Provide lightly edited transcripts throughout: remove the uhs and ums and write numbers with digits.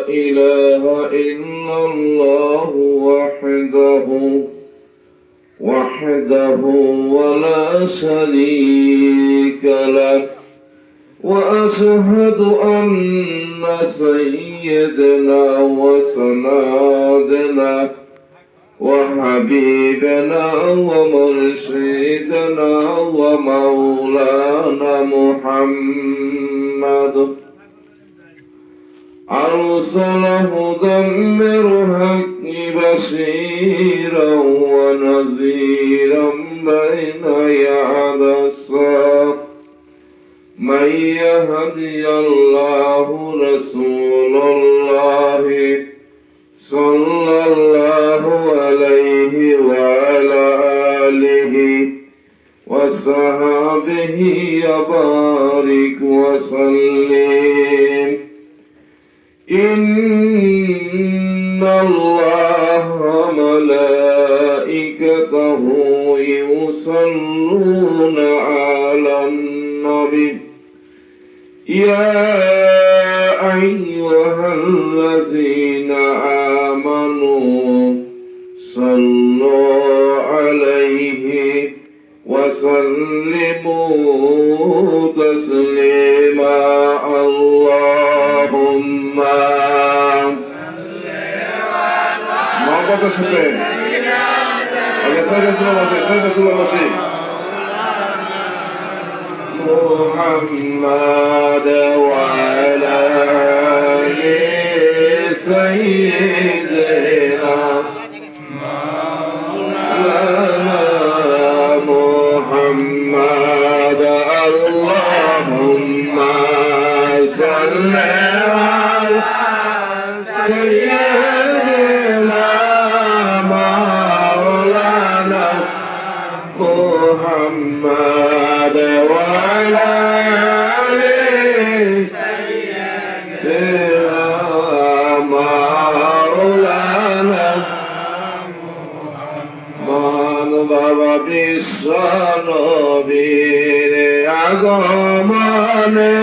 إله إلا الله وحده ولا شريك له وأشهد أن سيدنا وسندنا وحبيبنا ومرشدنا ومولانا محمد أرسله دمر حق بشيرا ونذيرا بين يدي الساعة من يهدي الله رسول الله صلى الله عليه وعلى آله وصحبه وبارك وسلم إن الله وملائكته يصلون على النبي يا أيها الذين آمنوا صلوا عليه وسلموا تسليما اللهم محبت سبحان محمد وعلى آل سيدنا مولانا محمد اللهم صل على سيدنا مولانا محمد وعلى آل سيدنا مولانا মানব বিশ্ব নবীর আগমনে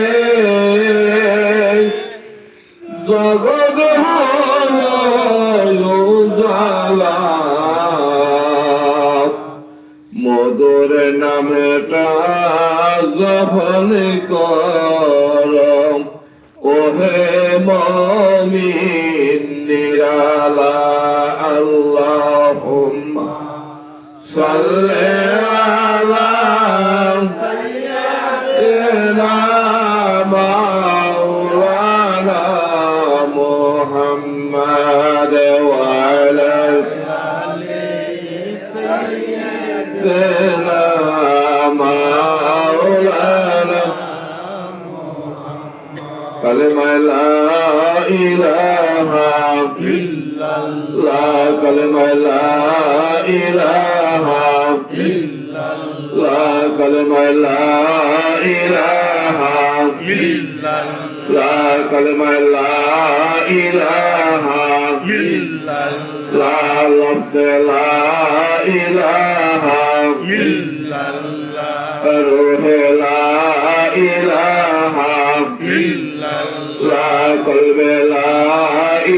জগৎ হলো উজালা মধুর নামটা জপন কর ওহে মুমিন নিরালা আল্লাহুম্মা সাল্লি আলা সাইয়্যিদিনা মাওলানা মুহাম্মাদ ওয়া আলা আলি সাইয়্যিদিনা মাওলানা কালেমা লা ইলাহা ইল্লাল্লাহ কালেমা লা ইলাহা ইল্লাল্লাহ কালেমা লা ইলাহা ইল্লাল্লাহ কালেমা লা ইলাহা ইল্লাল্লাহ লফজে লা ইলাহা ইল্লাল্লাহ রূহে লা ইলাহা ইল্লাল্লাহ কলবে লা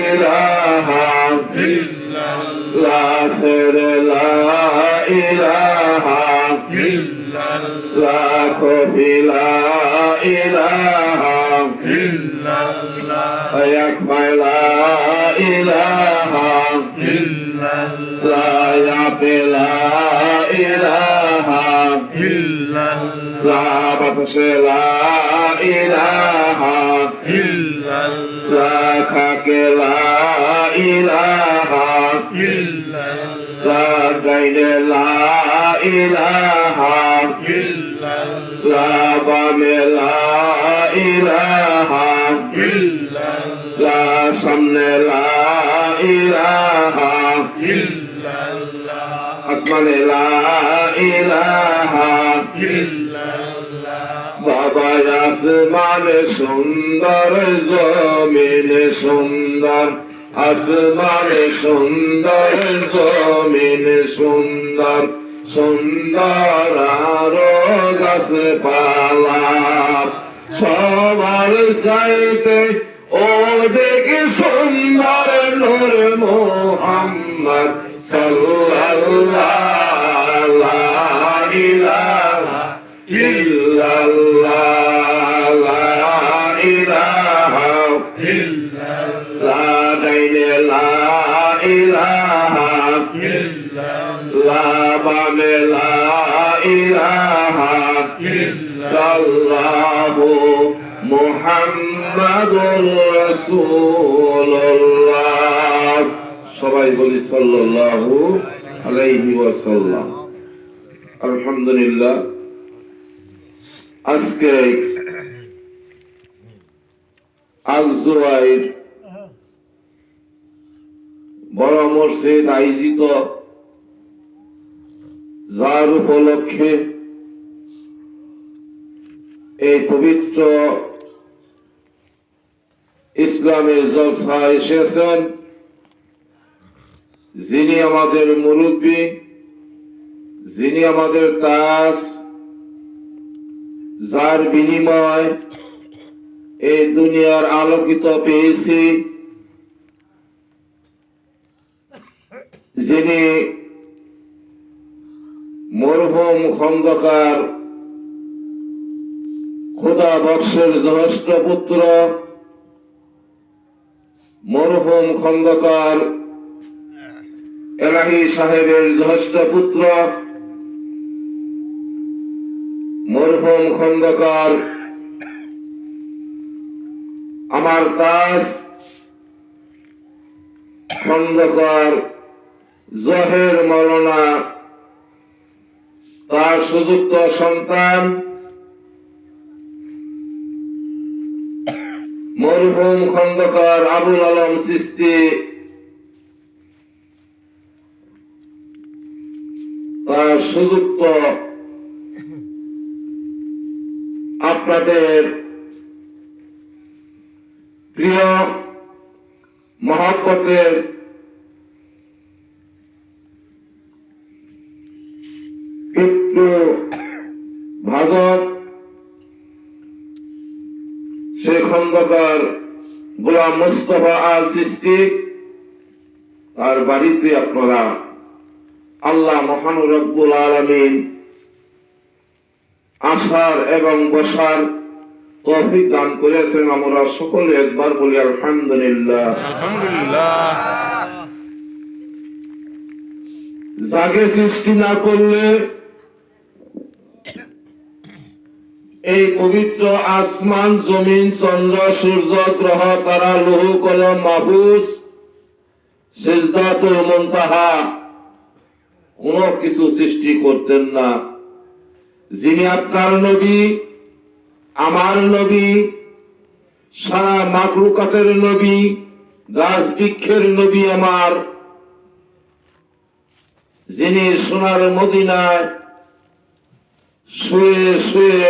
ইলাহা ইল্লাল্লাহ সেরে লা ইলাহা ইল্লাল্লাহ কবি লা ইলাহা ইল্লাল্লাহ ইয়াকমাই লা ইলাহা ইল্লাল্লাহ ইয়াবে লা ইলাহা ইল্লাল্লাহ বাতাসে লা ইলাহা ইল্লাল্লাহ খাকে লা ইলাহা ইল্লাল্লাহ গাইলে লা ইলাহা ইল্লাল্লাহ বামে লা ইলাহা ইল্লাল্লাহ সামনে লা ইলাহা ইল্লাল্লাহ আসমানে লা ইলাহা ইল্লাল্লাহ বাবা আসমানে সুন্দর জমিনে সুন্দর আসমানে সুন্দর জমিনে সুন্দর সুন্দর আরো গাছপালা সবার চাইতে ও দেখি আল্লাহর নূর মুহাম্মদ সাল্লাল্লাহু লা ইলাহা ইল্লাল্লাহ লা ইলাহা ইল্লাল্লাহ লা ইলাহা ইল্লাল্লাহ বামে লা ইলাহা ইল্লাল্লাহ মুহাম্মাদুর রাসূলুল্লাহ। সবাই বলি সাল্লাল্লাহু আলাইহি ওয়াসাল্লাম। আলহামদুলিল্লাহ, আজকে আল-জুবাইর বড় মসজিদ আয়োজিত যার উপলক্ষে এই পবিত্র ইসলামের জলসা এসেছেন, যিনি আমাদের মুরব্বী, যিনি আমাদের তাজ, যার বিনিময় এই দুনিয়ার আলোকিত পেয়েছি, যিনি মরহুম খন্দকার খোদা বক্সের জ্যেষ্ঠ পুত্র, মরহুম খন্দকার এলাহি সাহেবের জ্যেষ্ঠ পুত্র, মরহুম খন্দকার আমার দাস খন্দকার জহের মৌলানা, তার সুযুক্ত সন্তান মরহুম খন্দকার আবুল আলম চিশতি, তার সুযুক্ত আপনাদের প্রিয় মহব্বতের পিতৃ ভাজক শেখ খন্দকার গোলাম মুস্তফা আল চিশতি, তার বাড়িতে আপনারা আল্লাহ মহান রব্বুল আলামিন আসার এবং বসার তৌফিক দান করেছেন। আমরা সকলে একবার বলি আলহামদুলিল্লাহ। যাকে সৃষ্টি না করলে এই পবিত্র আসমান, জমিন, চন্দ্র, সূর্য, গ্রহ, তারা, লৌহ কলম, মাহফুজ, সিজদাতুল মুনতাহা কোন কিছু সৃষ্টি করতেন না। যিনি আপনার নবী, আমার নবী, সারা মাখলুকাতের নবী, গাছ বৃক্ষের নবী আমার, যিনি সোনার মদিনায় শুয়ে শুয়ে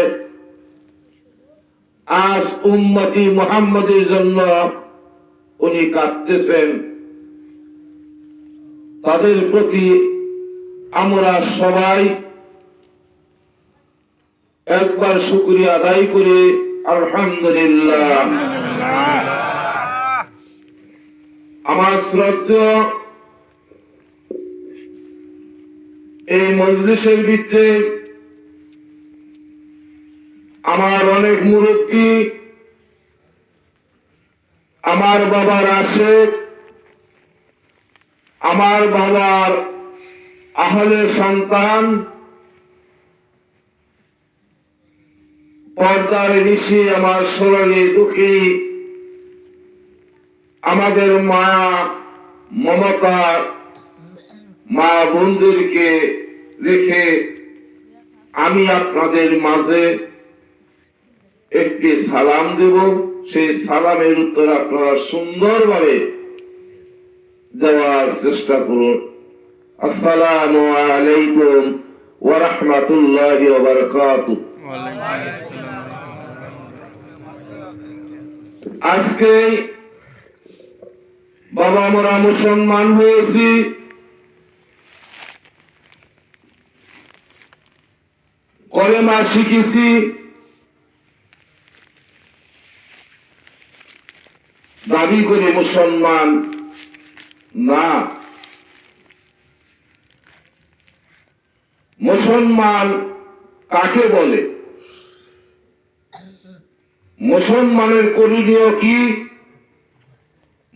আজ উম্মতি মুহাম্মদের জন্য উনি কাঁদতেছেন, তাদের প্রতি আমরা সবাই একবার শুকরিয়া আদায় করি আলহামদুলিল্লাহ। আমার শ্রদ্ধেয় এই মজলিসের ভিতরে আমার অনেক মুরব্বী, আমার বাবার আশেক, আমার বাবার আহলে সন্তান, পর্দার নিশি আমার সোনালী দুঃখী, আমাদের মায়া মমতা মা বোনদেরকে রেখে আমি আপনাদের মাঝে একটি সালাম দেব। সেই সালামের উত্তর আপনারা সুন্দরভাবে দেওয়ার চেষ্টা করুন। আসসালামু আলাইকুম ওয়া রাহমাতুল্লাহি ওয়া বারাকাতুহু। আজকে বাবা আমরা মুসলমান হয়েছি, কলেমা শিখেছি, দাবি করে মুসলমান না। মুসলমান কাকে বলে? মুসলমানের করণীয় কি?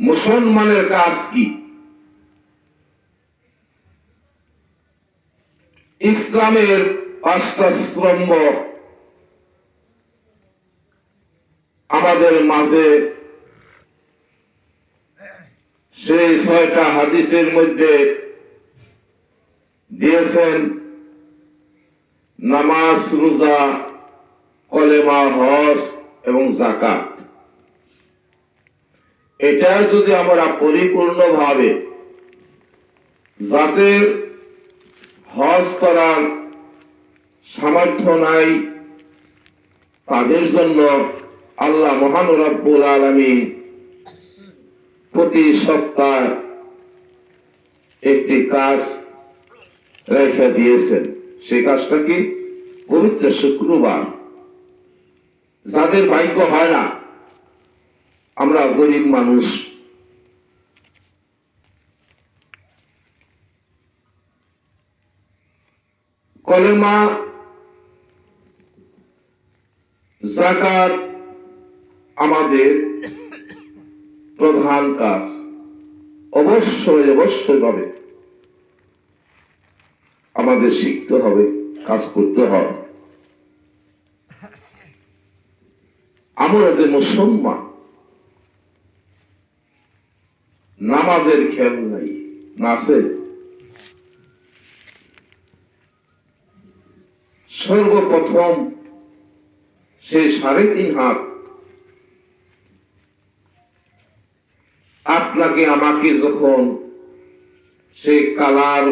মুসলমানের কাজ কি? ইসলামের 5টা স্তম্ভ আমাদের মাঝে সেই 6টা হাদিসের মধ্যে দিয়েছেন নামাজ, রোজা, কলেমা, হজ এবং যাকাত। এটা যদি আমরা পরিপূর্ণভাবে, যাদের হজ করার সামর্থ্য নাই তাদের জন্য আল্লাহ মহান রব্বুল আলামিন প্রতি সপ্তাহে একটি কাজ রেখে দিয়েছেন। সেই কাজটা কি? পবিত্র শুক্রবার। যাদের ভাগ্য হয় না, আমরা গরিব মানুষ, কলেমা, যাকাত আমাদের প্রধান কাজ। অবশ্যই ভাবে আমাদের শিখতে হবে, কাজ করতে হবে। আমরা যে মুসলমান, নামাজের খেয়াল নাই, নাচে সর্বপ্রথম সেই 3.5 হাত আপনাকে আমাকে যখন সেই কালার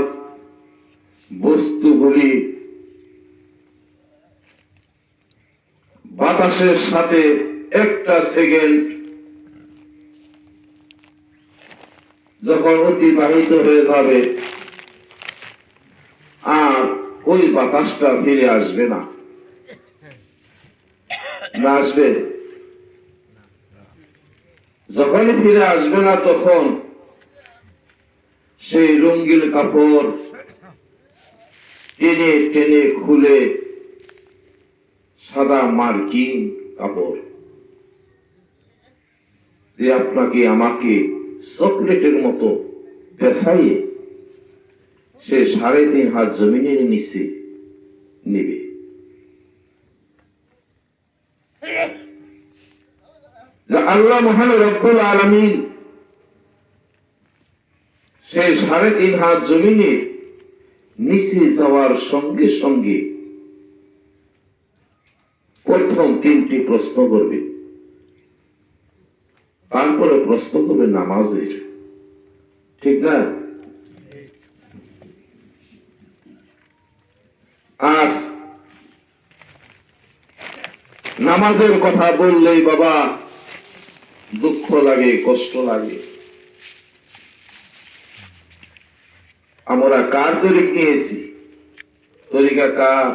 বস্তুগুলি বাতাসের সাথে 1টা সেকেন্ড যখন অতিবাহিত হয়ে যাবে আর ওই বাতাসটা ফিরে আসবে না, আসবে? যখনই ফিরে আসবে না তখন সেই রঙিন কাপড় টেনে টেনে খুলে সাদা মার্কিন কাপড় যে আপনাকে আমাকে চকলেটের মতো পেছাইয়ে সে 3.5 হাত জমিনের নিচে নেবে। আল্লাহ মহান রব্বুল আলামিন সেই 3.5 হাত জমিনে নিচে যাওয়ার সঙ্গে সঙ্গে প্রথম 3টি প্রশ্ন করবে, তারপরে প্রশ্ন করবে নামাজের। ঠিক না? আজ নামাজের কথা বললেই বাবা দুঃখ লাগে, কষ্ট লাগে। আমরা কার তরিক নিয়েছি? তরিকা কার?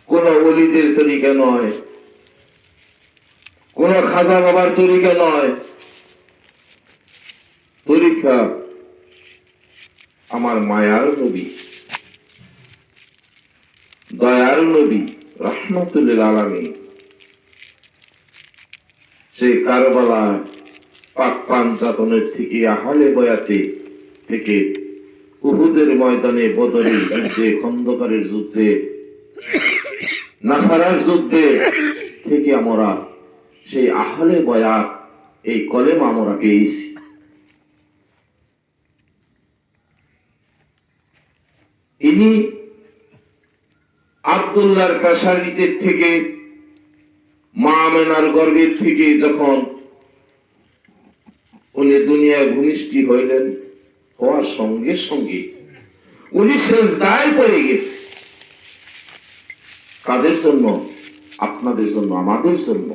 কোন ওলিদের তরিকা নয়, কোন খাজা বাবার তরিকা নয়। তরিকা আমার মায়ার নবী, দয়ার নবী রাহমাতুল লিল আলামিন সেই কারবালা পাক পাঞ্জাতনের থেকে, আহলে বয়াতে থেকে, উহুদের ময়দানে, বদরের যুদ্ধে, খন্দকারের যুদ্ধে, নাসারার যুদ্ধে থেকে আমরা সেই আহলে বয়াত এই কলেমা আমরা পেয়েছি। ইনি আব্দুল্লাহর পেশারিদের থেকে, মা আমেনার গর্ভের থেকে যখন উনি দুনিয়ায় ভূমিষ্ঠি হইলেন, হওয়ার সঙ্গে সঙ্গে উনি সেজদায় পড়ে গেছে। কাদের জন্য? আপনাদের জন্য, আমাদের জন্য।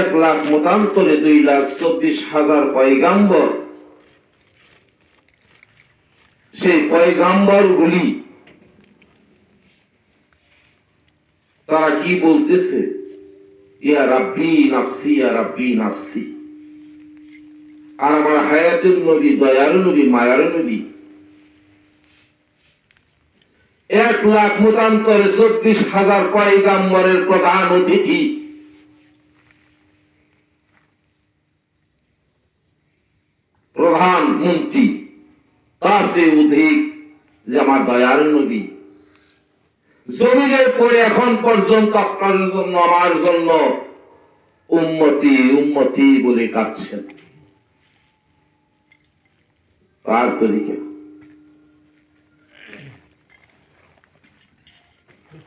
এক লাখ মতান্তরে 2,24,000 পয়গাম্বর, সেই পয়গাম্বর গুলি তারা কি বলতেছে? ইয়া রাব্বি নাফসি, ইয়া রাব্বি নাফসি। আর আমার হায়াতুল নবী, দয়ার নবী, মায়ার নবী 1,00,000 মতান্তরে 24,000 পয়গাম্বরের প্রধান অতিথি, প্রধান মন্ত্রী, তার চেয়ে অধিক যে আমার দয়ার নবী জমিনের পরে এখন পর্যন্ত আপনার জন্য, আমার জন্য উম্মতি উম্মতি বলে কাঁদছেন। তার তরিকা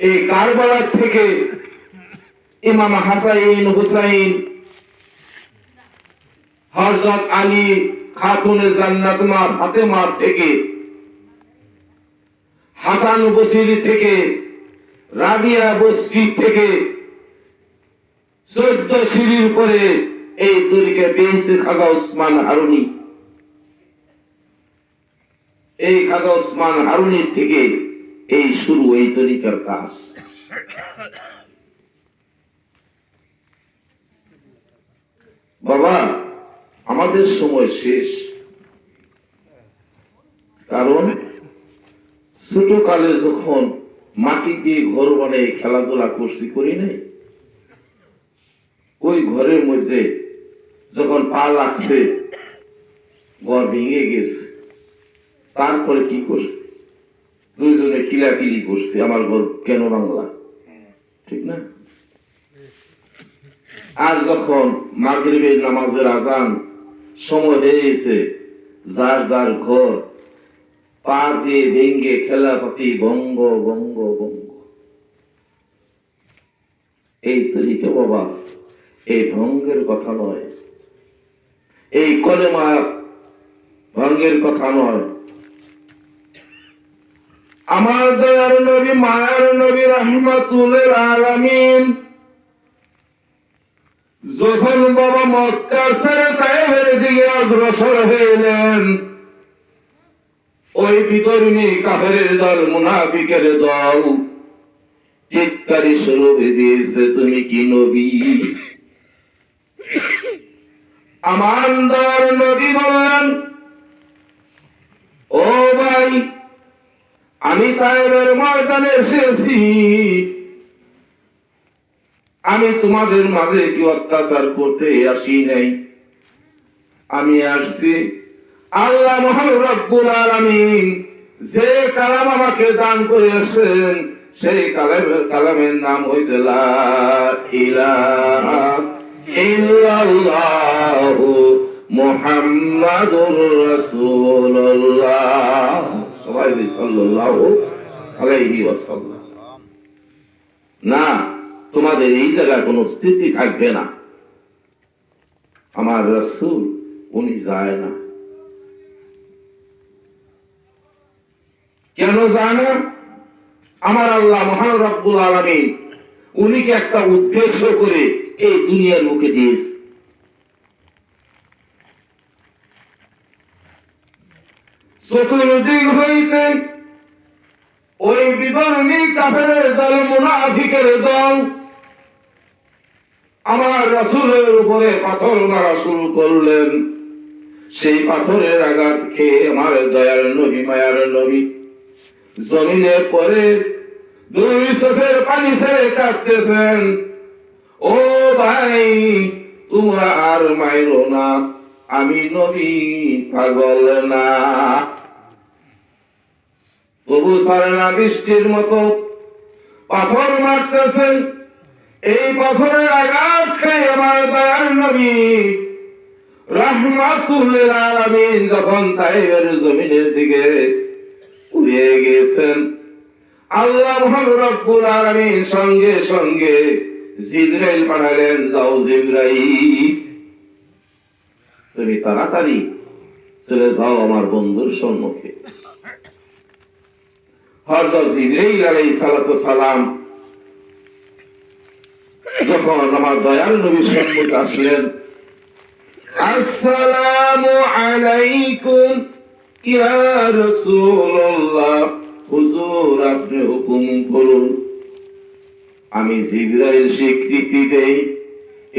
এই কারবালা থেকে ইমাম হাসাইন, হুসাইন, হযরত আলী, খাতুনে জান্নাত মা ফাতেমা থেকে, হাসান বসরি থেকে, রাবিয়া বসরি থেকে 14 সিঁড়ির পরে এই তরিকা পেয়েছে খাজা ওসমান হারুনি। এই খাজা ওসমান হারুনির থেকে এই শুরু এই তরিকার কাজ। বাবা, আমাদের সময় শেষ। কারণ ছোটকালে যখন মাটি দিয়ে ঘর বানিয়ে খেলাধুলা করছি, করি নাই? ওই ঘরের মধ্যে যখন পা লাগছে ঘর ভেঙে গেছে, তারপরে কি করছে? দুইজনে কিলাকিলি করছে, আমার ঘর কেন বাংলা, ঠিক না? আর যখন মাগরিবের নামাজের আজান সময় হয়েছে, যার যার ঘর পা দিয়ে ভেঙ্গে খেলাপাতি ভঙ্গ ভঙ্গ ভঙ্গ। এই তরিকা বাবা, এই ভঙ্গের কথা নয়, এই কলেমা ভঙ্গের কথা নয়। আমার দয়ার নবী, মায়ার নবী, রাহমাতুল আলামিন যখন বাবা মক্কা ছেড়ে তায়েফের দিকে অগ্রসর হইলেন, ওই বিধর্মী কাফেরের দল, মুনাফিকের দল চিৎকারি শুরু দিয়েছে, তুমি কি নবী? আমার দয়ার নবী বললেন, ও ভাই, আমি তায়েফের ময়দানে এসেছি, আমি তোমাদের মাঝে কি অত্যাচার করতে আসি নাই। আমি আসছি আল্লাহ মহান রব্বুল আলামিন যে কালাম আমাকে দান করেছেন, সেই কালামের নাম হয়েছে লা ইলাহা ইল্লাল্লাহু মুহাম্মাদুর রাসূলুল্লাহ সাল্লাল্লাহু আলাইহি ওয়াসাল্লাম। না, তোমাদের এই জায়গায় কোন স্থিতি থাকবে না। আমার রাসূল উনি যায় না। কেন যায় না? আমার আল্লাহ মহান রব্বুল আলামিন উনিকে একটা উদ্দেশ্য করে এই দুনিয়ার মুখে দিয়েছে। চতুর্দিক হইতে ওই বিধর্মী কাফেরের দল, মুনাফিকের দল আমার রাসূলের উপরে পাথর মারা শুরু করলেন। সেই পাথরের আঘাত খেয়ে আমার দয়ার নবী, মায়ার নবী জমিনের পরে দুই চোখের পানি ছেড়ে কাঁদতেছেন। ও ভাই, তোমরা আর মাইরো না, আমি নবী পাগল না। তবু ছাড়ে না, বৃষ্টির মতো পাথর মারতেছেন। এই পাথরের আঘাত খেয়ে আমার দয়ার নবী রাহমাতুল আলামিন যখন তায়েফের জমিনের দিকে উড়ে গেছেন, আল্লাহ মহান রব্বুল আলামিন সঙ্গে সঙ্গে জিবরাইল পাঠালেন, যাও জিবরাইল, তুমি তাড়াতাড়ি চলে যাও আমার বন্ধুর সম্মুখে। হযরত জিবরাইল আলাইহিস সালাতু সালাম যখন আমার দয়াল নবীর সম্মুখে আসলেন, আসসালামু আলাইকুম ইয়া রাসূলুল্লাহ, হুজুর আপনি হুকুম করুন। আমি জিবরাইল স্বীকৃতি দেই,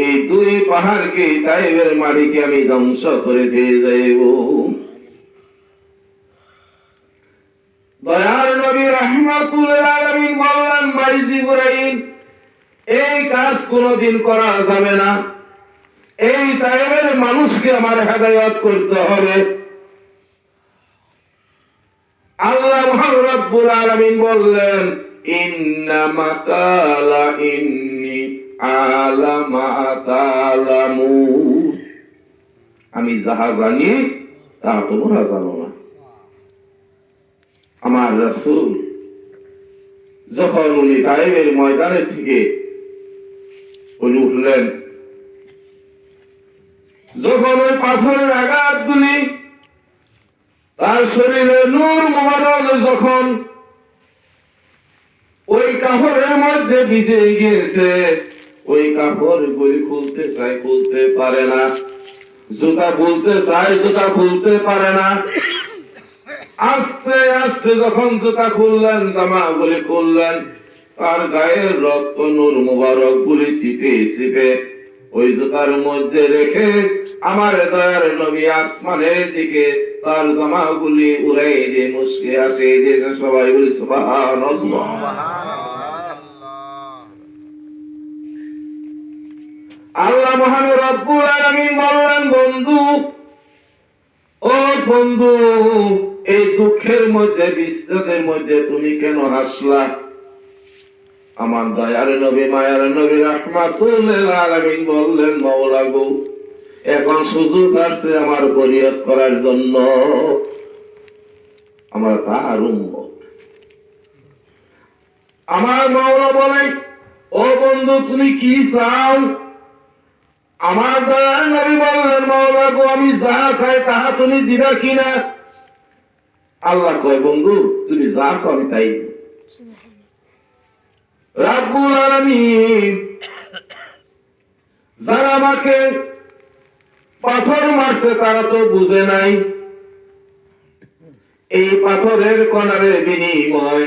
এই দুই পাহাড়কে, তাইফের মাটিকে আমি ধ্বংস করে দিয়ে যাইব। দয়ার নবী রাহমাতুল আলামিন বললেন, ভাই জিবরাইল, এই কাজ কোনদিন করা যাবে না, এই তাইফের মানুষকে আমার হেদায়েত করতে হবে। আল্লাহ মহান রব্বুল আলামিন বললেন, ইন্নামা কালা ইন্নী আলামা তালামু, আমি যাহা জানি তা তোমরা জানো না। আমার রাসূল যখন উনি তাইফের ময়দানে থেকে উনি উঠলেন, যখন ওই পাথরের আঘাতগুলি তার শরীরে নূর মুবারক যখন ওই কাপড়ের মধ্যে ভিজে গিয়েছে, ওই কাপড় গুলি খুলতে চাই, খুলতে পারে না, জুতা খুলতে চাই, জুতা খুলতে পারে না। আস্তে আস্তে যখন জুতা খুললেন, জামা গুলি খুললেন, তার গায়ের রক্ত নূর মুবারক গুলি চিপে চিপে ওই জুতার মধ্যে রেখে আমার দয়ার নবী আসমানের দিকে তার জামাগুলি উড়াই দিয়ে মুস্কি হাসি দিয়েছে। সবাই বলি সুবহানাল্লাহ। আল্লাহ মহান রব্বুল আলামিন বললেন, বন্ধু, ও বন্ধু, এই দুঃখের মধ্যে, বিস্তারের মধ্যে তুমি কেন হাসলা? আমার দয়ার নবী, মায়ার নবী রাহমাতুল আলামিন বললেন, মাওলা গো, এখন সুযোগ আসছে আমার ফরিয়াদ করার জন্য, আমরা তার উম্মত। আমার মাওলা বলেন, ও বন্ধু, তুমি কি চাও? আমার দয়ার নবী বললেন, মাওলা গো, আমি যাহা চাই তাহা তুমি দিবা কিনা? আল্লাহ কয়, বন্ধু, তুমি যা চাও আমি তাই। রাব্বুল আলামিন যারা আমাকে পাথর মারছে তারা তো বুঝে নাই, এই পাথরের কণারে বিনিময়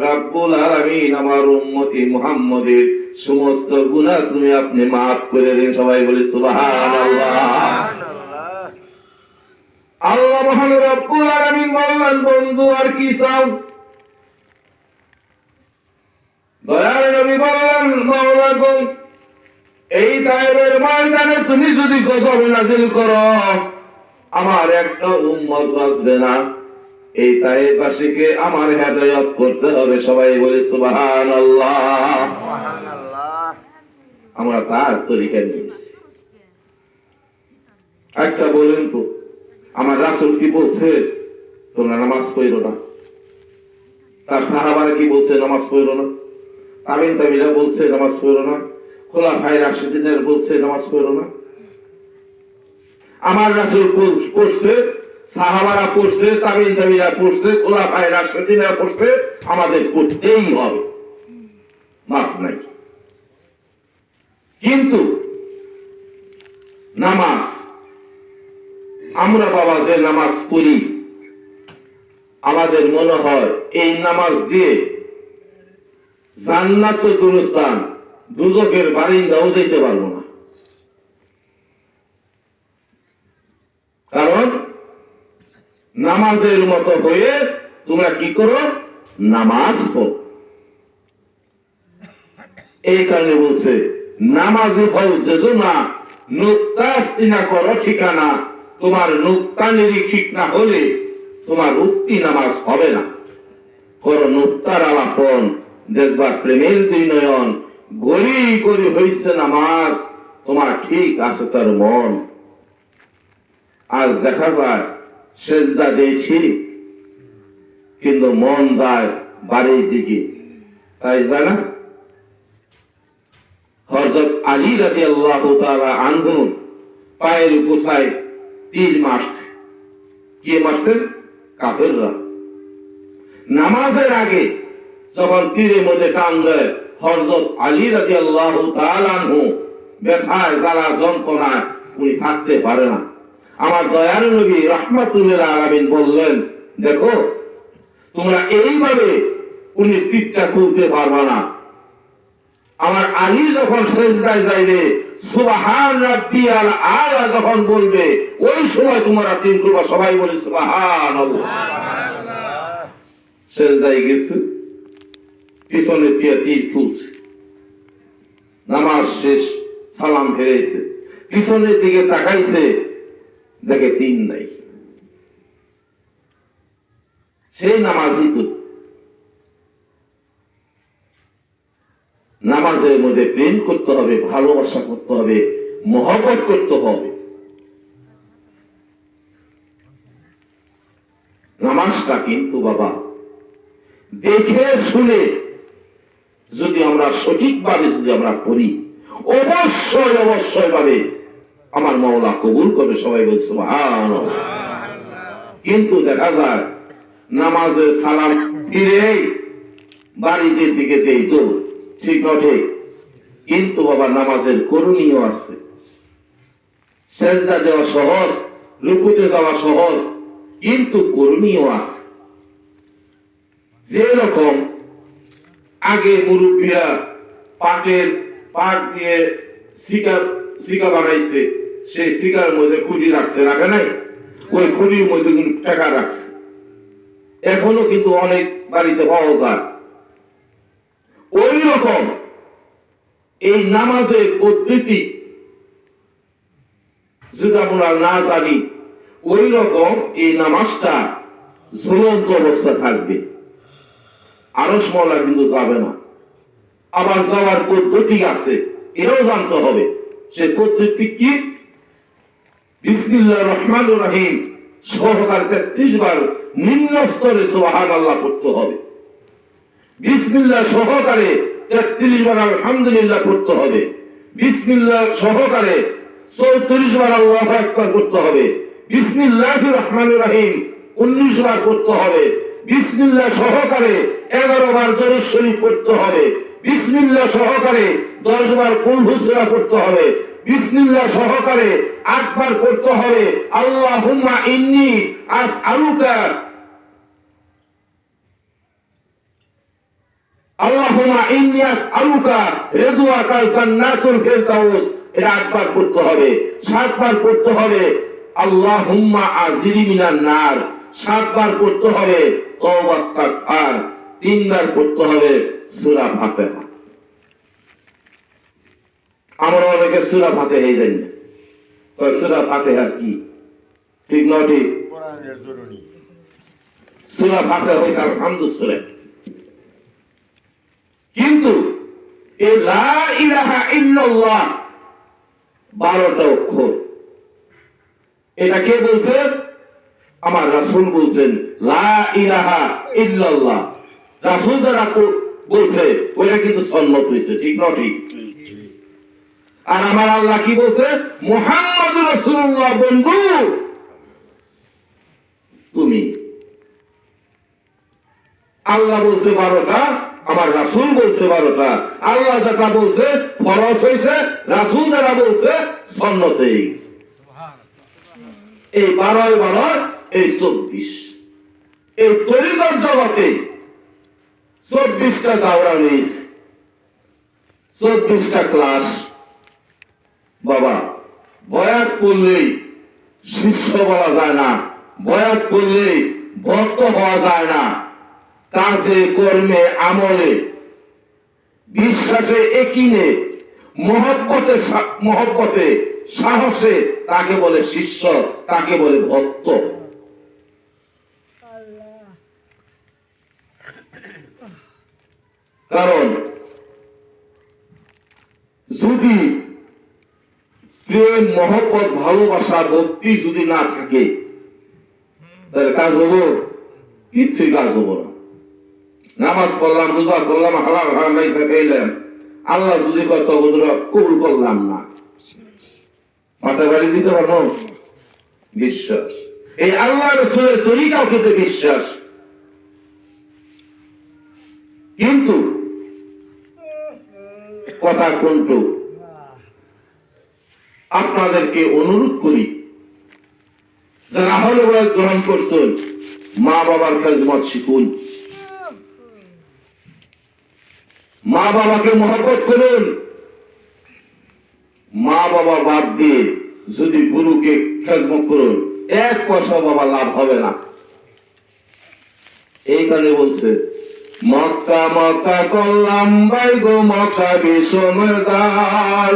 রাব্বুল আলামিন আমার উম্মতি মুহাম্মদের সমস্ত গুনাহ তুমি আপনি মাফ করে দিন। সবাই বলি সুবহানাল্লাহ। আল্লাহ মহান রব্বুল আলামিন বললেন, বন্ধু, আর কি চাও? দয়ার নবী বললেন, মাওলা গো, এই তাইফের ময়দানে তুমি যদি গজব নাযিল করো, আমার একটা উম্মত বাঁচবে না, এই তাইফবাসীকে আমার হেদায়েত করতে হবে। সবাই বলি সুবহানাল্লাহ। আমরা তার তরিকা নিয়েছি। আচ্ছা বলেন তো, আমার রাসূল কি বলছে তোমরা নামাজ পড়ো না? তার সাহাবারা কি বলছে নামাজ পড়ো না? তাবিঈরা বলছে নামাজ পড়ো না? খোলাফায়ে রাশিদিনের বলছে নামাজ পড়ো না? আমার রাসূল পড়ছে, সাহাবারা পড়ছে, তাবিঈরা পড়ছে, খোলাফায়ে রাশিদিনরা পড়ছে, আমাদের পড়তেই হবে, মাফ নাই। কিন্তু নামাজ, আমরা বাবা যে নামাজ পড়ি, আমাদের মনে হয় এই নামাজ দিয়ে জান্নাত তো দূরস্থান, দুজকের বারিন্দাও যেতে পারবো না। কারণ নামাজের মতো হয়ে তোমরা কি করো? নামাজ পড়ো। এই কারণে বলছে, নামাজি হও যেজনা, নুক্তাস্তিনা করো ঠিকানা। তোমার নুক্তা নিরীক্ষিক না হলে তোমার উক্তি নামাজ হবে না। করো নুক্তার আলাপন, দেখবা প্রেমের দুই নয়ন, গড়ি গড়ি হইছে নামাজ, তোমার ঠিক আছে তার মন। আজ দেখা যায় সেজদা দেয় ঠিক, কিন্তু মন যায় বাড়ির দিকে, তাই যায় না? হযরত আলী রাদিয়াল্লাহু তাআলা আনহু পায়ের গোছায় তীর মারছে। কে মারছে? কাফেররা। নামাজের আগে যখন তীরের মধ্যে টান দেয়, হযরত আলী রাদিয়াল্লাহু তাআলা আনহু ব্যথায় জ্বালা যন্ত্রণায় উনি থাকতে পারে না। আমার দয়ার নবী রাহমাতুল্লিল আলামিন বললেন, দেখো তোমরা এইভাবে উনি তীরটা খুলতে পারবে না, আমার আলী যখন সেজদায় যাইবে সুবহান রাব্বিয়াল আলা যখন বলবে ওই সময় তোমরা তিন করবা, সবাই বলে সুবহানাল্লাহ। সেজদায় গেছে, পিছনে তীর খুলছে, নামাজ শেষ, সালাম ফেরেছে, পিছনের দিকে তাকাইছে, দেখে তিন নাই। সেই নামাজই তো। নামাজের মধ্যে প্রেম করতে হবে, ভালোবাসা করতে হবে, মহব্বত করতে হবে। নামাজটা কিন্তু বাবা দেখে শুনে যদি আমরা সঠিকভাবে যদি আমরা করি, অবশ্যই অবশ্যই ভাবে আমার মাওলা কবুল করবে। সবাই বলছে সুবহানাল্লাহ। কিন্তু দেখা যায় নামাজে সালাম ফিরে বাড়িতে দিকে দেই তো, ঠিক না ঠিক? কিন্তু বাবা নামাজের করণীয় আছে। সেজদা দেওয়া সহজ, রুকুতে যাওয়া সহজ, কিন্তু করণীয় আছে। যেরকম আগে মুরব্বীরা পাট দিয়ে শিকা বানাইছে, সেই শিকার মধ্যে খুঁটি রাখছে, রাখে নাই? ওই খুঁটির মধ্যে কিন্তু টাকা রাখছে। এখনো কিন্তু অনেক বাড়িতে পাওয়া যায়। ওই রকম এই নামাজের পদ্ধতি যদি আমরা না জানি, ওই রকম এই নামাজটা ঝুলন্ত অবস্থা থাকবে, আরশ মওলা কিন্তু যাবে না। আবার যাওয়ার পদ্ধতি আছে, এটাও জানতে হবে। সে পদ্ধতি কি? বিসমিল্লাহির রহমানির রহিম সহকারে 33 বার নিম্ন স্তরে সুবহানাল্লাহ পড়তে হবে। বিসমিল্লাহ সহকারে 33 বার আলহামদুলিল্লাহ পড়তে হবে। বিসমিল্লাহ সহকারে 34 বার আল্লাহু আকবার পড়তে হবে। বিসমিল্লাহির রহমানির রহিম 19 বার পড়তে হবে। বিসমিল্লাহ সহকারে 11 বার দরুদ শরীফ পড়তে হবে। বিসমিল্লাহ সহকারে 10 বার কুল হুজরা পড়তে হবে। বিসমিল্লাহ সহকারে 8 বার পড়তে হবে আল্লাহুম্মা ইন্নী আসআলুকা আল্লাহুম্মা ইন্নী আসআলুকা রিদওয়াকাল জান্নাতুল ফিরদাউস, এটা 8 বার পড়তে হবে। 7 বার পড়তে হবে আল্লাহুম্মা আজিরি মিনান নার, 7 বার পড়তে হবে তওবা ইস্তিগফার, 3 বার পড়তে হবে সূরা ফাতিহা। আমরা অনেকে সূরা ফাতিহা এই জানি না, কয় সূরা ফাতিহা কি? ঠিক না ঠিক? কোরআনের জরুরি সূরা ফাতিহা হইছে আলহামদুলিল্লাহ। কিন্তু এই লা ইলাহা ইল্লাল্লাহ 12টা অক্ষর। এটা কে বলছেন? আমার রাসূল বলছেন লা ইলাহা ইল্লাল্লাহ। রাসূল যারা বলছে ওইটা কিন্তু সুন্নাত হইছে, ঠিক না ঠিক? আর আমার আল্লাহ কি বলছে? মুহাম্মদুর রাসূলুল্লাহ বন্ধু তুমি। আল্লাহ বলছে 12টা, আমার রাসূল বলছে 12টা। আল্লাহ যেটা বলছে ফরজ হইছে, রাসূল যারা বলছে সুন্নাত হইছে। এই 12 এই 24। এই তরিকত জগতে 24টা দাওরা রয়েছে, 24টা ক্লাস। বাবা বয়াত করলেই শিষ্য বলা যায় না, বয়াত করলেই ভক্ত হওয়া যায় না। কাজে কর্মে আমলে বিশ্বাসে একিনে মহব্বতে সাহসে তাকে বলে শিষ্য, তাকে বলে ভক্ত। কারণ যদি প্রেম মহব্বত ভালোবাসা ভক্তি যদি না থাকে তাহলে কাজ হবো? কিচ্ছুই কাজ হবো না। নামাজ পড়লাম, রোজা করলাম, হালাল হারাম পয়সা খাইলাম, আল্লাহ যদি কয় কবুল করলাম না, মাথায় বাড়ি দিতে পারবো? বিশ্বাস, এই আল্লাহ রাসূলের তরিকাও কিন্তু বিশ্বাস। কিন্তু কথা কোনটো আপনাদেরকে অনুরোধ করি, যারা আহলে বায়াত গ্রহণ করছেন মা বাবার খেদমত শিখুন। মা বাবাকে মহব্বত করুন। মা বাবা বাদ দিয়ে যদি গুরুকে খেজমত করুন, 1 পয়সা বাবা লাভ হবে না। এই কারণে বলছে মক্কা মক্কা করলাম ভাই গো মক্কা বিষমদার,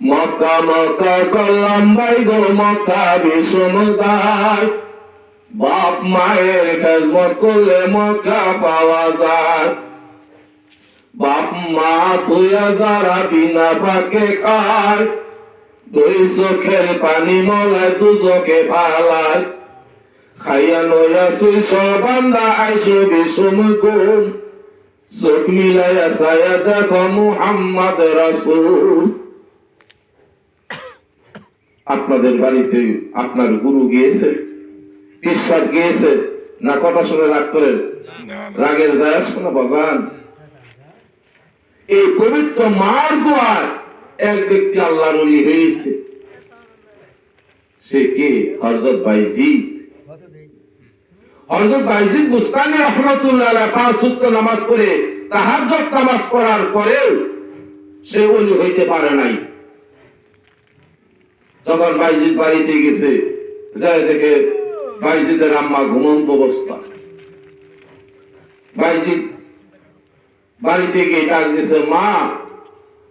মক্কা মক্কা করলাম ভাই গো মক্কা বিষমদার। বাপ মায়ের খেজমত করলে মক্কা পাওয়া যায়। বাপ মা থুয়া যারা বিনা পাকে খায়, 2 চোখের পানি মলায় দুজকে ফালায়। খাইয়া লইয়া সুইস বান্দা আইসো বিষম গুণ, চোখ মিলাইয়া ছায়া দেখো মুহাম্মদ রাসূল। আপনাদের বাড়িতে আপনার গুরু গিয়েছে, পিসাব গিয়েছে না? কথা শুনে রাগ করেন? রাগের যায় শোনা বাজান। এই পবিত্র মার দোয়ায় এক ব্যক্তি আল্লাহর ওলি হয়েছে। সে কে? হযরত বাইজিদ। হযরত বাইজিদ বুস্তামি রাহমাতুল্লাহ আলাইহি 5 ওয়াক্ত নামাজ পড়ে তাহাজ্জুদ নামাজ পড়ার পরেও সে ওলি হইতে পারে নাই। তখন বাইজিদ বাড়িতে গেছে, যায় দেখে বাইজিদের আম্মা ঘুমন্ত অবস্থা। বাইজিদ বাড়িতে গিয়ে ডাক দিয়েছে, মা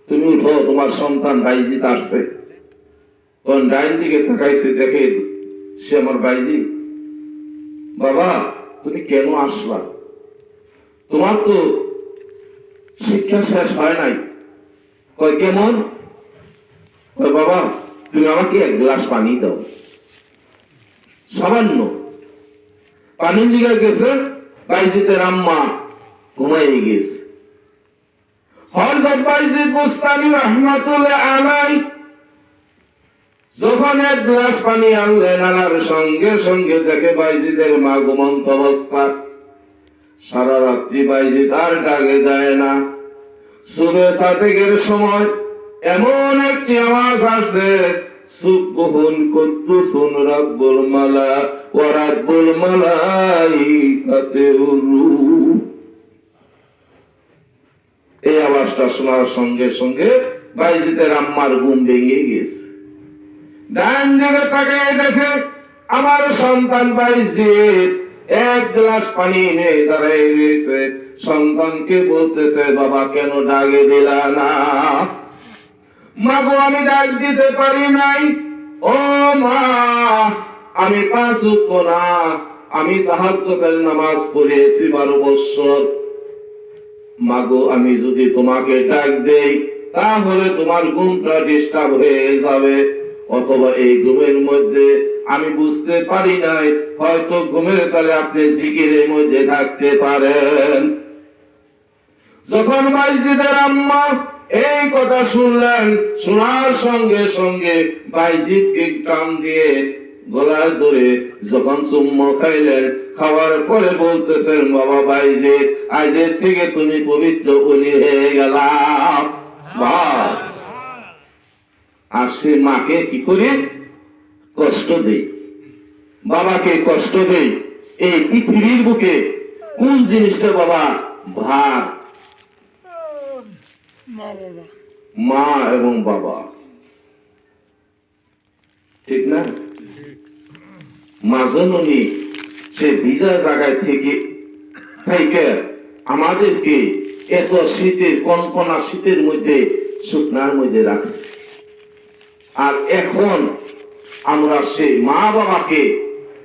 তুমি উঠো, তোমার সন্তান বাইজিদ আসছে। তখন ডাইন দিকে তাকাইছে, দেখে সে আমার বাইজিদ। বাবা তুমি কেন আসলা? তোমার তো শিক্ষা শেষ হয় নাই। কয় কেমন? কয় বাবা তুমি আমাকে 1 গ্লাস পানি দাও। সামান্য পানি নিয়ে গেছে, বাইজিদের আম্মা ঘুমাইয়ে গেছে। হযরত বাইজিদ বুস্তামি রাহমাতুল্লাহ আলাইহি যখন 1 গ্লাস পানি আনলেন, আনার সঙ্গে সঙ্গে দেখে বাইজিদের মা ঘুমন্ত অবস্থা। সারা রাত্রি বাইজিদ আর ডাকে দেয় না। সুবে সাদেকের সময় এমন একটি আওয়াজ আসে, সুবহুন কুদ্দুসুন রাব্বুল মালা ওয়া রাব্বুল মালাইকাতির রূহ। এই আওয়াজটা শোনার সঙ্গে সঙ্গে বাইজিদের আম্মার ঘুম ভেঙে গেছে। ডান দিকে তাকিয়ে দেখে আমার সন্তান বাইজিদ 1 গ্লাস পানি নিয়ে দাঁড়িয়ে রয়েছে। সন্তানকে বলতেছে, বাবা কেন ডাকে দিলা না? মা গো আমি ডাক দিতে পারি নাই। ও মা আমি 5 ওয়াক্ত না, আমি তাহাজ্জুদের নামাজ পড়েছি 12 বছর। মা গো আমি যদি তোমাকে ডাক দেই তাহলে তোমার ঘুমটা ডিস্টার্ব হয়ে যাবে, অথবা এই ঘুমের মধ্যে আমি বুঝতে পারি নাই, হয়তো ঘুমের তালে আপনি জিকিরের মধ্যে থাকতে পারেন। যখন বাইজিদের আম্মা এই কথা শুনলেন, শোনার সঙ্গে সঙ্গে বাইজিদকে টান দিয়ে গলায় ধরে যখন চুম্মা খাইলেন, খাওয়ার পরে বলতেছেন, বাবা বাইজিদ আজের থেকে তুমি পবিত্র ওলি হয়ে গেলাম। আর সে মাকে কি করে কষ্ট দেই, বাবাকে কষ্ট দেই। এই পৃথিবীর বুকে কোন জিনিসটা বাবা ভার? মা এবং বাবা, ঠিক না? মা জননী সে ভিজা জায়গায় থেকে আমাদেরকে এত শীতের কনকনা শীতের মধ্যে শুকনার মধ্যে রাখছে। আর এখন আমরা সেই মা বাবাকে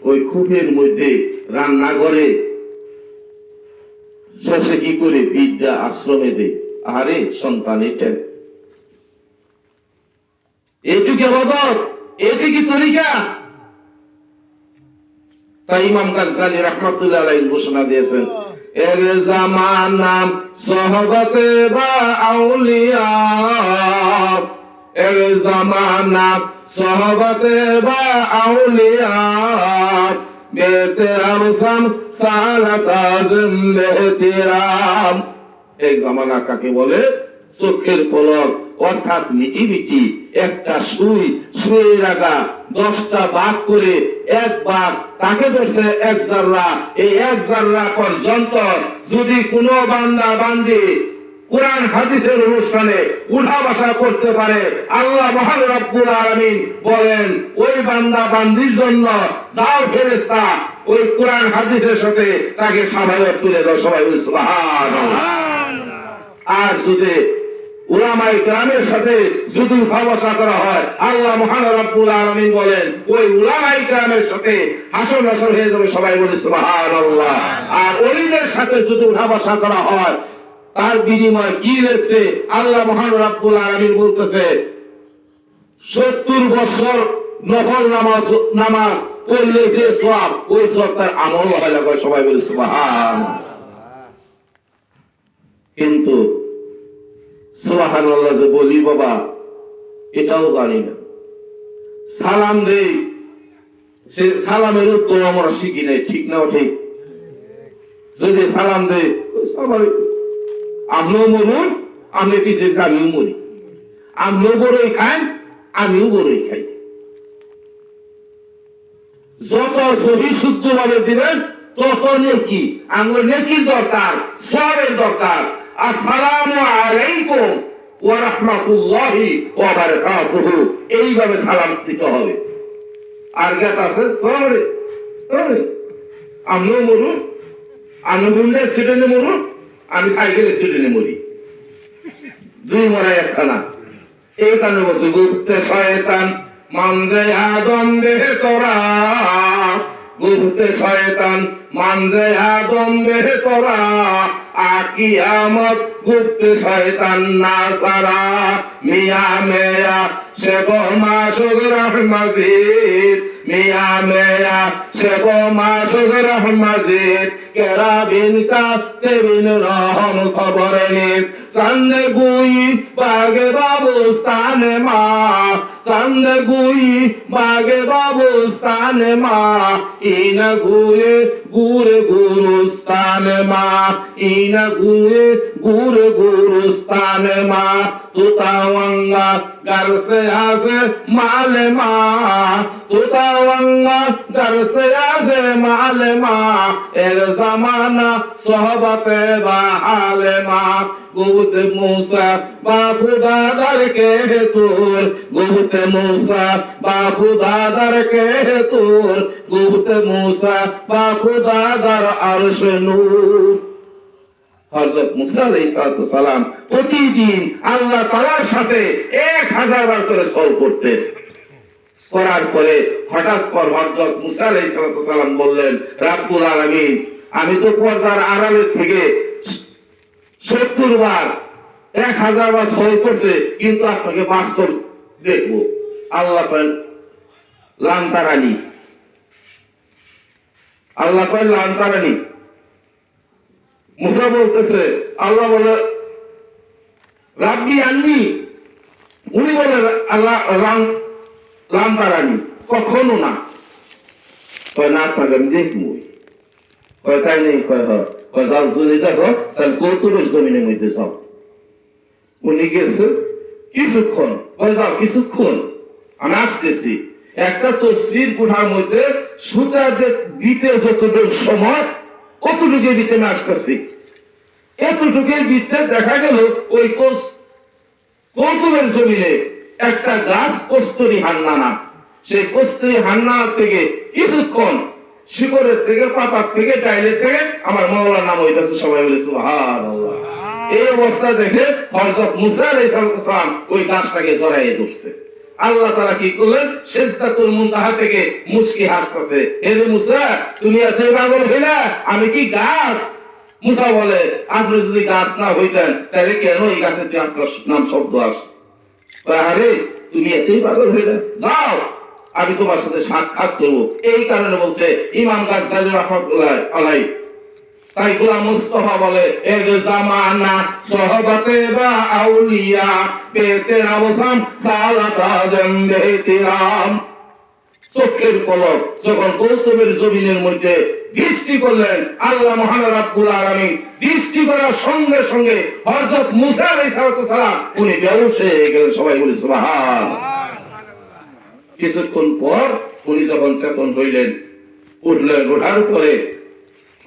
ওই খুবের মধ্যে রান্না করে শেষে কি করে বিদ্যা আশ্রমে দেয়। আরে সন্তান এটুকু আবাদত, এটি কি তরিকা? তাই ইমাম গাজ্জালী রাহমাতুল্লাহ আলাইহি ঘোষণা দিয়েছেন, এর জামানা সোহবতে বা আউলিয়া, এর জামানা সোহবতে বা আউলিয়া, বেতেরাম সাম সালাতা জিন্দেতিরাম। এই জামানা কাকে বলে? চোখের পলক, অর্থাৎ মিটি মিটি একটা সুই রাখা 10টা ভাগ করে 1 ভাগ তাকে ধরছে 1 জাররা। এই 1 জাররা পর্যন্ত যদি কোনো বান্দা বান্দি কোরআন হাদিসের অনুষ্ঠানে উঠা বসা করতে পারে, আল্লাহ মহান রব্বুল আলামিন বলেন ওই বান্দা বান্দির জন্য যাও ফেরেশতা ওই কোরআন হাদিসের সাথে তাকে সাবায়ত করে দাও। সবাই বলি সুবহানাল্লাহ। আর যদি উলামায়ে কেরামের সাথে যদি উঠা বসা করা হয়, আল্লাহ মহান রব্বুল আলামিন বলেন ওই উলামায়ে কেরামের সাথে হাসর নাসর হয়ে যাবে। সবাই বলি সুবহানাল্লাহ। আর ওলিদের সাথে যদি উঠা বসা করা হয়, তার বিনিময় কি লেখছে আল্লাহ মহান রব্বুল আলামিন বলতেছে 70 বছর নফল নামাজ পড়লে যে সওয়াব, ওই সওয়াব তার আমল হয় না। সবাই বলি সুবহানাল্লাহ। কিন্তু সুবহানাল্লাহ যে বলি বাবা, এটাও জানি না। সালাম দেই, সে সালামের উত্তর আমরা শিখি নাই। ঠিক না ঠিক? যদি সালাম দেই আপনিও মরুন, আপনি পিছিয়ে আমিও মরি, আপনিও বড়ই খান, আমিও বড়ই খাই। যত সহি শুদ্ধ ভাবে দিবেন তত নেকি। আমার নেকির দরকার, সওয়াবের দরকার। আসসালামু আলাইকুম ওয়া রাহমাতুল্লাহি ওয়া বারাকাতুহু, এইভাবে সালাম দিতে হবে। আর জ্ঞাত আছে আপনিও মরুন, আমি বললে সিডনে মরুন, আমি সাইকেলে সিডনে মরি, দুই মরাই একখানা। এই কারণে বলছে গুপ্তে শয়তান মানজে আদম দেহে তোরা, গুপ্তে শয়তান মানজে আদম দেহে তোরা, আকিয়ামত গুপ্তে শয়তান না সারা, মিয়া মেয়া সে গো মাসুক রহমাজিদ, মিয়া মেয়া সে গো মাসুক রহমাজিদ, কেরাবিন কা তেবিন রহম খবর নিস, সন্দে গুই বাগে বাবুস্তানে মা, সন্দে গুই বাগে বাবুস্তানে মা, ইনা ঘুরে ঘুরে গুরুস্তানে মা, ইনা ঘুরে ঘুরে গুরুস্তানে মা, তুতাওয়াঙ্গা घर से आसे माले माँ, तुतावंगा घर से आसे माले माँ, एक जमाना सोहबते बहाले माँ, गुप्त मूसा बाखुदा दर के तूर, गुप्त मूसा बाखुदा दर के तूर, गुप्त मूसा बाखुदा दर अर्श नूर। হযরত মুসা আলাইহিস সালাম প্রতিদিন আল্লাহ তাআলার সাথে 1000 বার করে সওয়াল করতেন। করার পরে হঠাৎ করে হযরত মুসা আলাইহিস সালাম বললেন, রব্বুল আলামিন আমি তো পর্দার আড়ালে থেকে 70 বার 1000 বার সওয়াল করছে, কিন্তু আপনাকে বাস্তব দেখবো। আল্লাহ বলেন লান্তারানি, আল্লাহ বলেন লান্তারানি। মুসা বলতেছে, আল্লাহ বলে রাব্বি আন্নি, উনি বলে আল্লাহ লান্তারানি, কখনো না। কয় না আপনাকে আমি দেখবো। কয় তাই নেই? কয় কয় যাও, যদি দেখো তাহলে কৌতুবের জমিনের মধ্যে যাও। উনি গেছে কিছুক্ষণ, কয় যাও কিছুক্ষণ আমি আসতেছি। একটা তসবির গুহার মধ্যে সুতা দিতে যতটুকু সময় কতটুকুর ভিতরে আসতেছি, এতটুকুর ভিতরে দেখা গেল ওই কৌতুবের জমিনে একটা গাছ কস্তুরী হান্নানা, সেই কস্তুরী হান্নানা থেকে কিছুক্ষণ শিকড়ের থেকে পাতার থেকে ডাইলের থেকে আমার মাওলার নাম হইতেছে। সবাই বলে সুবহানাল্লাহ। এই অবস্থা দেখে হযরত মুসা আলাইহিস সালাম ওই গাছটাকে জড়াইয়ে ধরছে। আল্লাহ তাআলা কি করলেন? সিজদাতুল মুনতাহা থেকে মুস্কি হাসতেছে, হে মুসা তুমি এত পাগল হইলা, আমি কি গাছ? মুসা বলে, আপনি যদি গাছ না হইতেন তাহলে কেন এই গাছের আপনার নাম শব্দ আসে? আরে তুমি এতই পাগল হইলে, যাও আমি তোমার সাথে সাক্ষাৎ করবো। এই কারণে বলছে ইমাম গাজ্জালী রাহমাতুল্লাহ আলাইহি, তাই গোলাম মুস্তাফা বলে এক জামানা সোহবতে বা আউলিয়া পেতে আবসাম সালাত আজম বেহতিরাম। চোখের পলক যখন কৌতুবের জমিনের মধ্যে দৃষ্টি করলেন আল্লাহ মহান রব্বুল আলামিন, দৃষ্টি করার সঙ্গে সঙ্গে হযরত মুসা আলাইহিস সালাম উনি বেহুশ হয়ে গেলেন। সবাই বলি সুবহানাল্লাহ। কিছুক্ষণ পর উনি যখন চেতন হইলেন, উঠলেন, ওঠার পরে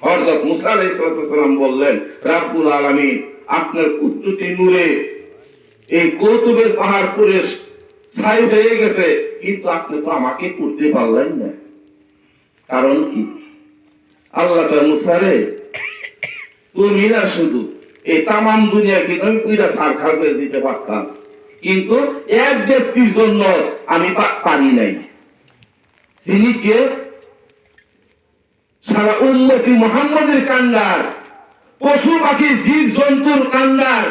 হযরত মুসা আলাইহিস সালাম বললেন, রব্বুল আলামিন আপনার কুতুটি নূরে এই কৌতুবের পাহাড় পুরে ছাই হয়ে গেছে, কিন্তু আপনি তো আমাকে করতে পারলেন না। কারণ কি? আল্লাহ মুসারে, তুমি না শুধু এই তামাম দুনিয়াকে আমি পুরা সারখার করে দিতে পারতাম, কিন্তু এক ব্যক্তির জন্য আমি পারি নাই। যিনি কে? সারা উম্মতি মুহাম্মদের কান্ডার, পশু পাখি জীব জন্তুর কান্ডার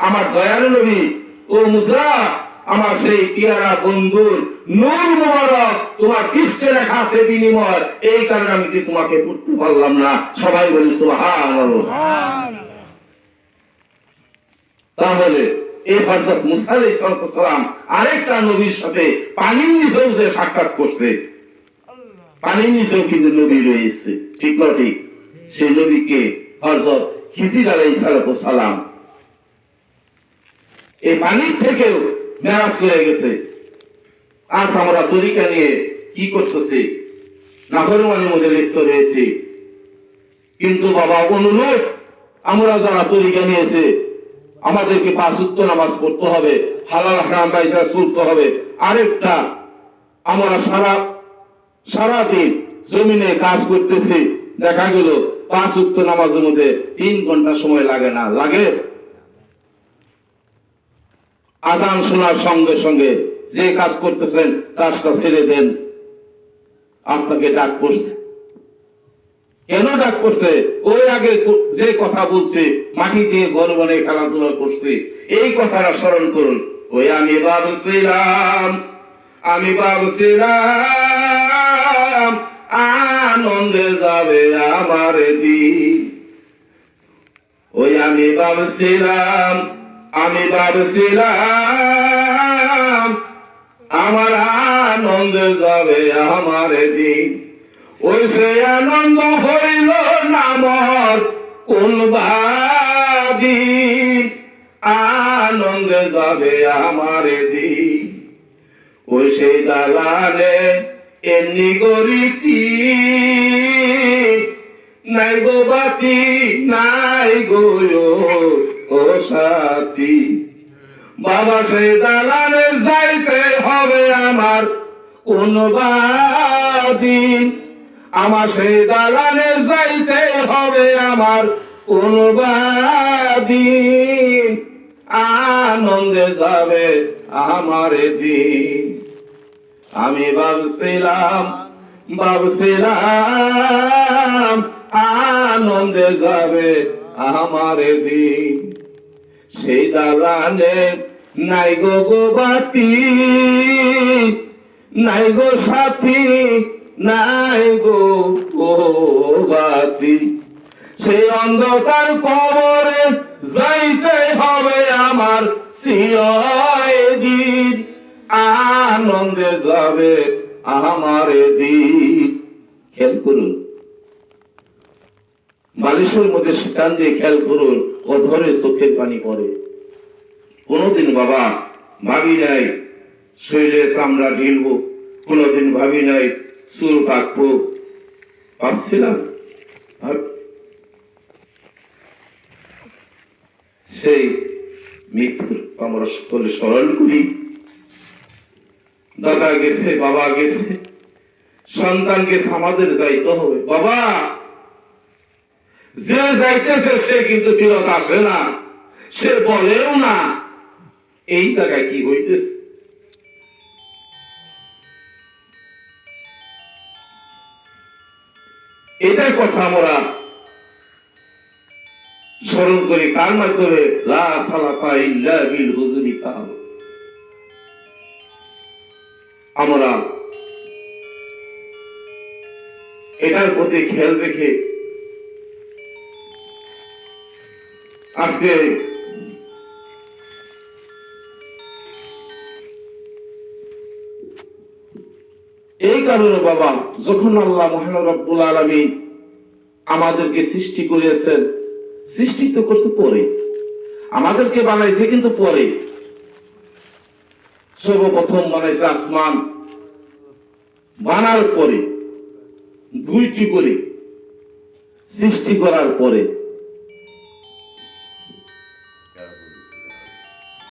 আমার দয়ার নবী ও মুসা, আমার সেই পিয়ারা বন্ধুর নূর মুবারক তোমার পৃষ্ঠে লেখা আছে বিনিময়, এই কারণে আমি কি তোমাকে পড়তে পারলাম না। সবাই বলি সুবহানাল্লাহ। তাহলে এই হযরত মুসা আলাইহিস সালাম আরেকটা নবীর সাথে পানির নিচেও যে সাক্ষাৎ করছে, পানির নিচেও কিন্তু নবী রয়েছে, ঠিক না? ঠিক। সেই নবীকে হযরত খিজির আলাইহিস সালাম এই পানির থেকেও মেরাজ করে গেছে। আজ আমরা তরিকা নিয়ে কি করতেছি? নাফরমানির মধ্যে লিপ্ত রয়েছে। কিন্তু বাবা অনুরোধ, আমরা যারা তরিকা নিয়েছে আমাদেরকে 5 ওয়াক্ত নামাজ পড়তে হবে, হালাল হারাম পয়সা চলতে হবে। আরেকটা, আমরা সারাদিন জমিনে কাজ করতেছি, দেখা গেল 5 ওয়াক্ত নামাজের মধ্যে 3 ঘন্টা সময় লাগে না, লাগে? আজান শোনার সঙ্গে সঙ্গে যে কাজ করতেছেন কাজটা ছেড়ে দেন। আপনাকে ডাক করছে, কেন ডাক করছে? ওই আগে যে কথা বলছে, মাটি দিয়ে ঘর বানিয়ে খেলাধুলা করছে, এই কথাটা স্মরণ করুন। ওই আমি ভাবছিলাম আনন্দে যাবে আমার দিন। ওই আমি ভাবছিলাম আমার আনন্দে যাবে আমার দিন। ওই সে আনন্দ হইল না মোর কোন দিন, আনন্দে যাবে আমার দিন। ওই সেই দালানে এমনি গরিতি, নাই গো বাতি নাই গো ও সাথী। বাবা সেই দালানে যাইতে হবে আমার কোন দিন, আমার সেই দালানে যাইতে হবে আমার কোন দিন, আনন্দে যাবে আমার দিন। আমি ভাবছিলাম আনন্দে যাবে আমার দিন। সেই দালানে নাই গো বাতি নাই গো সাথী নাই গো বাতি। সেই অন্ধকার কবরে যাইতে হবে আমার চিরদিন, আনন্দে যাবে আমার দিন। খেয়াল করুন, বালিশের মধ্যে টান দিয়ে খেয়াল করুন, ও ধরে চোখের পানি পড়ে। কোনদিন বাবা ভাবি নাই শরীরে চামড়া ঢিলবো, কোনদিন ভাবি নাই চুল কাটবো। ভাবছিলাম সেই মৃত্যুর আমরা সকলে স্মরণ করি। দাদা গেছে, বাবা গেছে, সন্তান গেছে, আমাদের যাইতে হবে। বাবা যে যাইতেছে সে কিন্তু ফিরত আসে না, সে বলেও না এই জায়গায় কি হইতেছে। এটাই কথা আমরা স্মরণ করি। কার মাধ্যমে? লা সালাতা ইল্লা বিল হুজুরি কাল। আমরা এটার প্রতি খেয়াল রেখে আজকে এই কারণে বাবা, যখন আল্লাহ মহান রব্বুল আলামিন আমাদেরকে সৃষ্টি করেছেন, সৃষ্টি তো করছে পরে, আমাদেরকে বানাইছে কিন্তু পরে। সর্বপ্রথম বানাইছে আসমান, বানার পরে 2টি করে সৃষ্টি করার পরে